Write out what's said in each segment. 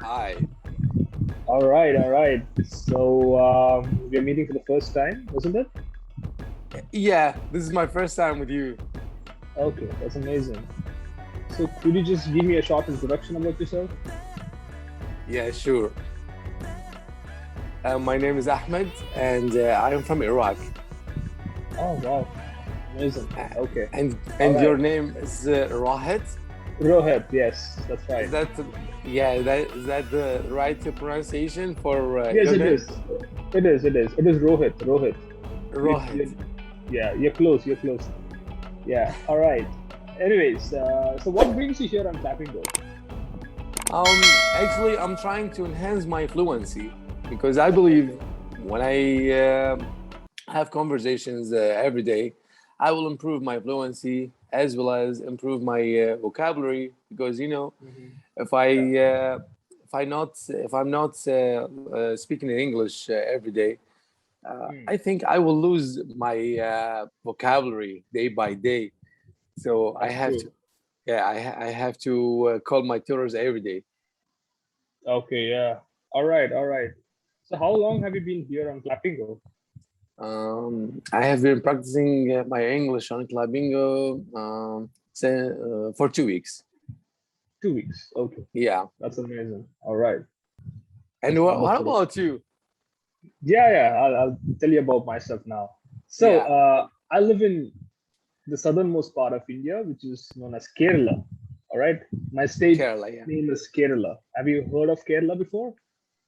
Hi. All right, all right. So we're meeting for the first time, wasn't it? Yeah, this is my first time with you. Okay, that's amazing. So could you just give me a short introduction about yourself? Yeah, sure. My name is Ahmed, and I am from Iraq. Oh, wow, amazing. Uh, Okay, all and right. your name is Rahet. Rohit, yes, that's Is right. that that the right pronunciation for Yes, your it name? is. It is. It is. It is Rohit. Rohit. Rahet. Yeah, you're close. You're close. Yeah. All right. Anyways, so what brings you here on Clapingo? Actually, I'm trying to enhance my fluency because I believe when I have conversations every day, I will improve my fluency as well as improve my vocabulary. Because Hmm. if I Yeah. if I'm not speaking in English every day, Hmm. I think I will lose my vocabulary day by day. So I That's have true. to, yeah, I have to call my tutors every day. Okay. Yeah. All right. All right. So how long have you been here on Clapingo? I have been practicing my English on Clapingo for 2 weeks. 2 weeks. Okay. Yeah. That's amazing. All right. And That's what wonderful. about you? Yeah, yeah. I'll tell you about myself now. So, Yeah, I live in the southernmost part of India, which is known as Kerala. All right. My state Kerala. Yeah, name is Kerala. Have you heard of Kerala before?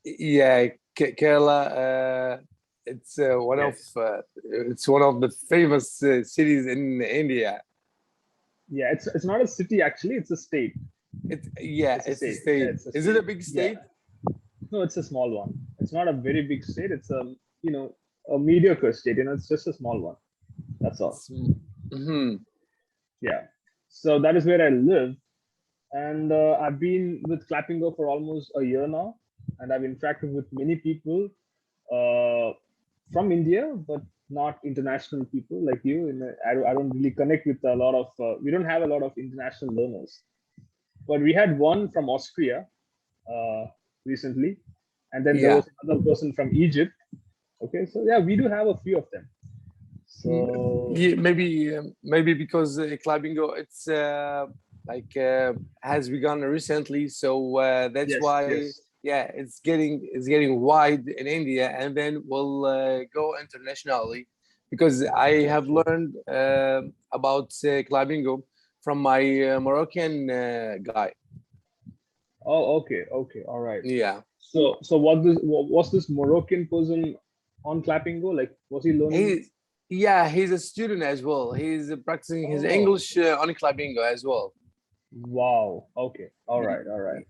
yeah. Kerala. Yes. It's one of the famous cities in India. Yeah, it's not a city actually, it's a state. It's a It's a state. Yeah, state. it's a Is it a state. big Yeah. state? No, it's a small one. It's not a very big state. It's you know, a mediocre state. It's just a small one. That's all. Mhm. Yeah. So that is where I live. And I've been with Clappingo for almost a year now, and I've interacted with many people uh, from India, but not international people like you. I don't really connect with a lot of. We don't have a lot of international learners, but we had one from Austria uh, recently, and then there Yeah. was another person from Egypt. Okay, so yeah, we do have a few of them. So Yeah, maybe because Clapingo it's has begun recently, so that's yes, why yes, it's getting wide in India, and then will go internationally. Because I that's have true. learned about Clapingo from my Moroccan guy. Oh, okay, okay, all right. Yeah, So was this Moroccan person on Clappingo? Like, was he learning? he he's a student as well. He's practicing his Oh, English on Clapingo as well. wow. Okay, all right, all right.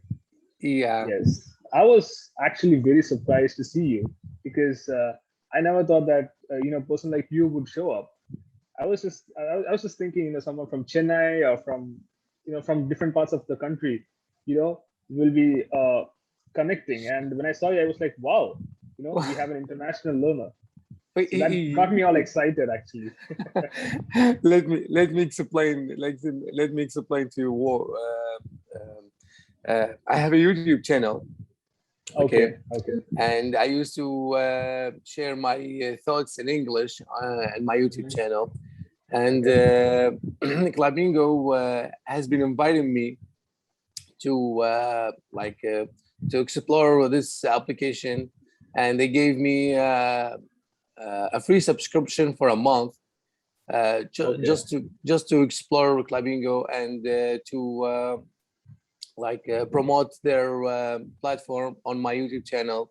Yeah. Yes, I was actually very surprised to see you because I never thought that a person like you would show up. I was just thinking, someone from Chennai or from from different parts of the country, will be connecting. And when I saw you, I was like, wow, we have an international learner. But So that got me all excited, actually. let me explain. Let me explain to you. I have a YouTube channel, okay, Okay, okay. and I used to share my thoughts in English on my YouTube Mhm. channel. And Okay, Clapingo has been inviting me to to explore this application, and they gave me a free subscription for a month okay, just to explore Clabingo and to promote their platform on my YouTube channel.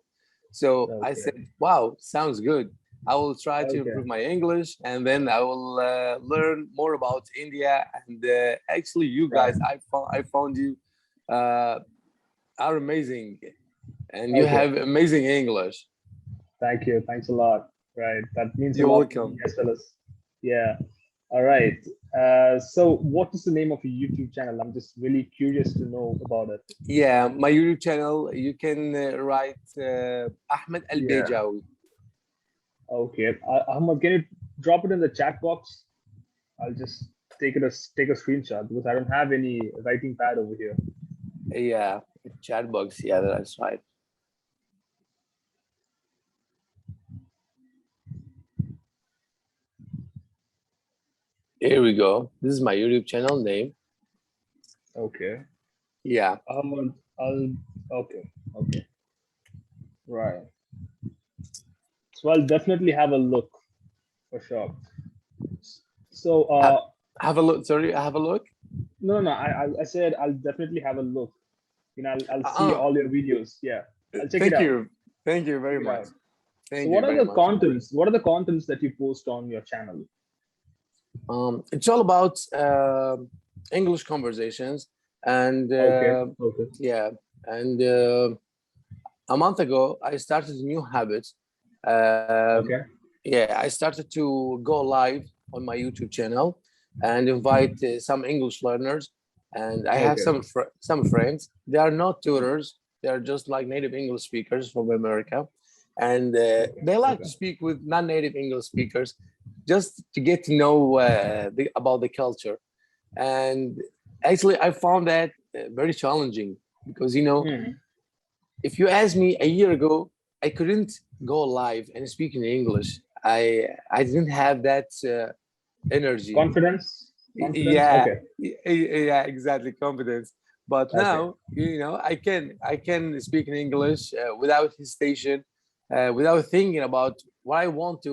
So I said, okay, "Wow, sounds good. I will try to okay, improve my English, and then I will learn more about India." And actually, you right, guys, I found you uh, are amazing, and you okay. have amazing English. Thank you. Thanks a lot. Right. That means a You're lot to me welcome. as well as, yeah. All right. So what is the name of your YouTube channel? I'm just really curious to know about it. Yeah, my YouTube channel, you can write Ahmed Al Yeah. Bejawi. Okay. Ahmad, can you drop it in the chat box? I'll just take a screenshot because I don't have any writing pad over here. Yeah, Chat box. Yeah, that's right. Here we go. This is my YouTube channel name. Okay. Yeah. I'll okay. Okay. Right. So I'll definitely have a look for sure. So Have, have a look. Sorry, have a look. no, I said I'll definitely have a look. I'll see Uh, all your videos. Yeah, I'll check it thank out. you. Thank you Check very it much. out. So Thank you very much. what are the contents that you post on your channel? It's all about English conversations, and Okay. Okay. yeah, and a month ago I started a new habit. Okay. Yeah, I started to go live on my YouTube channel and invite some English learners. And I have Okay. some friends. They are not tutors. They are just like native English speakers from America, and Okay. they like to Okay. speak with non-native English speakers, just to get to know about the culture. And actually, I found that very challenging because Hmm. if you asked me a year ago, I couldn't go live and speak in English. I didn't have that energy. Confidence. Confidence. Yeah, Okay. yeah, exactly, confidence. But Okay. now, I can speak in English without hesitation, without thinking about what I want to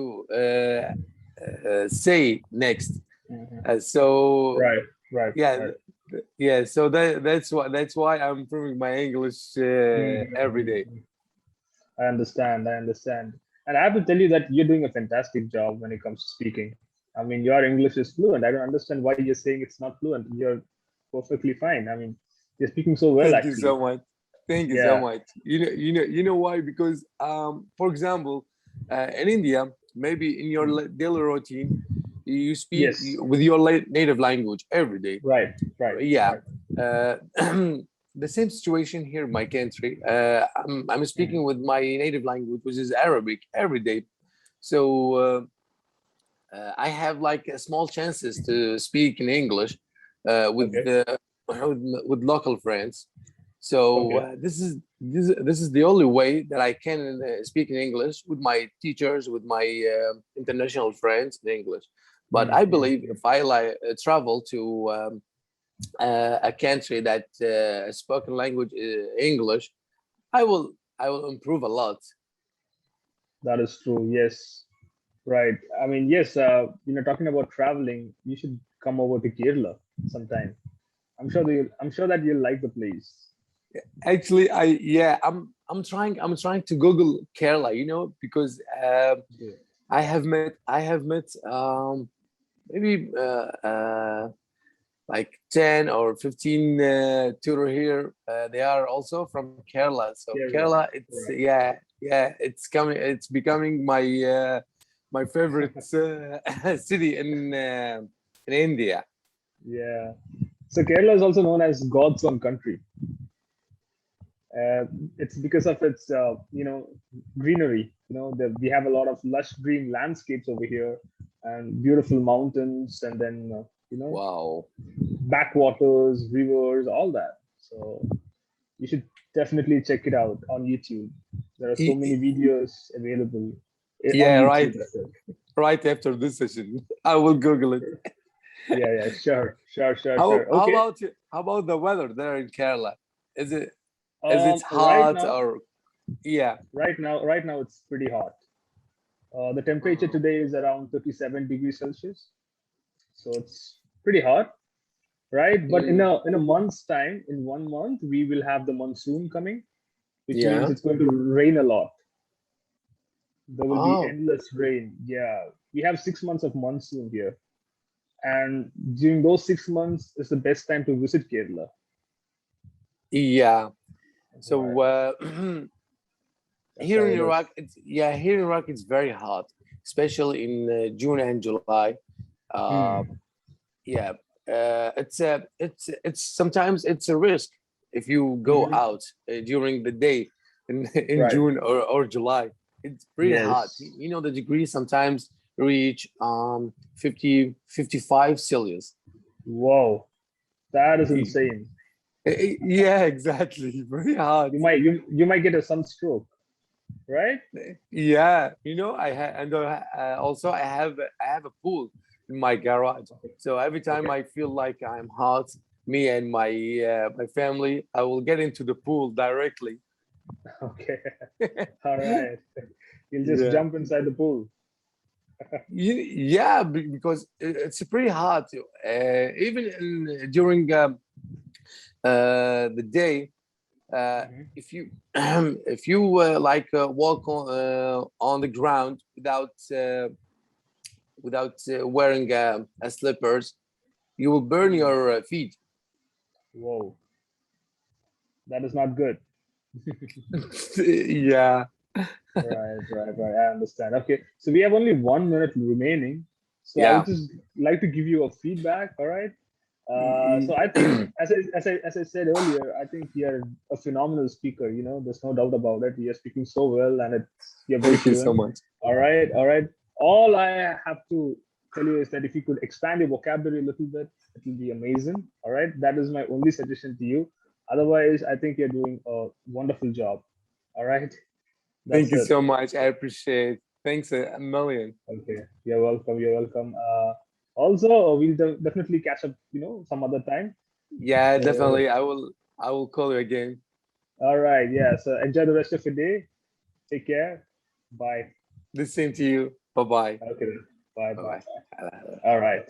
say next. Mhm. So Right. Right. yeah, Right. yeah. So that's why I'm improving my English every day. Mhm. I understand. I understand. And I have to tell you that you're doing a fantastic job when it comes to speaking. I mean, your English is fluent. I don't understand why you're saying it's not fluent. You're perfectly fine. I mean, you're speaking so well, Thank you actually. so much. Thank you so Yeah. much. You know why? Because for example, in India, maybe in your daily routine, you speak Yes. with your native language every day. Right. Right. Yeah. Right. Uh, the same situation here in my country. I'm Mhm. speaking with my native language, which is Arabic, every day. So I have like small chances to speak in English Okay. with local friends. So Okay. this is the only way that I can speak in English with my teachers, with my international friends in English. But I believe Mm-hmm. if I travel to a country that spoken language English, I will improve a lot. That is true. Yes. Right. I mean, yes. Talking about traveling, you should come over to Kerala sometime. I'm sure that you'll like the place. Actually, I'm trying to Google Kerala, because Yeah. I have met maybe like 10 or 15 tutor here. They are also from Kerala. So Kerala. Kerala, it's Right. yeah, it's becoming my favorite city in India. Yeah. So Kerala is also known as God's own country. Uh, it's because of its greenery. We have a lot of lush green landscapes over here and beautiful mountains, and then Wow. backwaters, rivers, all that. So you should definitely check it out on YouTube. There are so Y- many y- videos available on Yeah, right. YouTube. That's it. Right after this session, I will Google it. Yeah, yeah, sure, sure, sure, How sure. how Okay. about you? How about the weather there in Kerala? Is it Right hot now, or yeah? right now it's pretty hot. The temperature Mhm. today is around 37 degrees Celsius, so it's pretty hot, right? But in Mm, a month's time, in 1 month, we will have the monsoon coming, which means yeah. it's going to rain a lot. There will be Oh, endless rain. Yeah, we have 6 months of monsoon here, and during those 6 months is the best time to visit Kerala. yeah. Right, So that's here how in it is. Iraq, here in Iraq, it's very hot, especially in June and July. Uh, Hmm. yeah, it's sometimes it's a risk if you go Hmm. out during the day in Right. June or July. It's pretty hot. Yes. The degrees sometimes reach 50, 55 Celsius. Wow, that is insane. Yeah, exactly. Very hard. You might get a sunstroke, right? Yeah, also I have a pool in my garage. So every time Okay. I feel like I'm hot, me and my family, I will get into the pool directly. Okay. All right. You'll just Yeah. jump inside the pool. Yeah, because it's pretty hot. Even during the day, uh, Mhm. if you if you walk on the ground without wearing slippers, you will burn Mm. your feet. Whoa, that is not good. Yeah. Right. I understand. Okay, so we have only 1 minute remaining. So I would Yeah. just like to give you a feedback. All right. So I think, Thank as I said earlier, I think you're a phenomenal speaker. There's no doubt about it. You're speaking so well, and you're very you so fluent. much. All right. All I have to tell you is that if you could expand your vocabulary a little bit, it will be amazing. All right. That is my only suggestion to you. Otherwise, I think you're doing a wonderful job. All right. Thank That's you it. so much. I appreciate. Thanks a million. Okay. You're welcome. You're welcome. Also, we'll definitely catch up, some other time. Yeah, So, definitely. I will call you again. all right. Yeah. So, enjoy the rest of your day. Take care. Bye. The same to you. Bye bye. Okay. Bye. Bye Bye. bye. Bye. All right.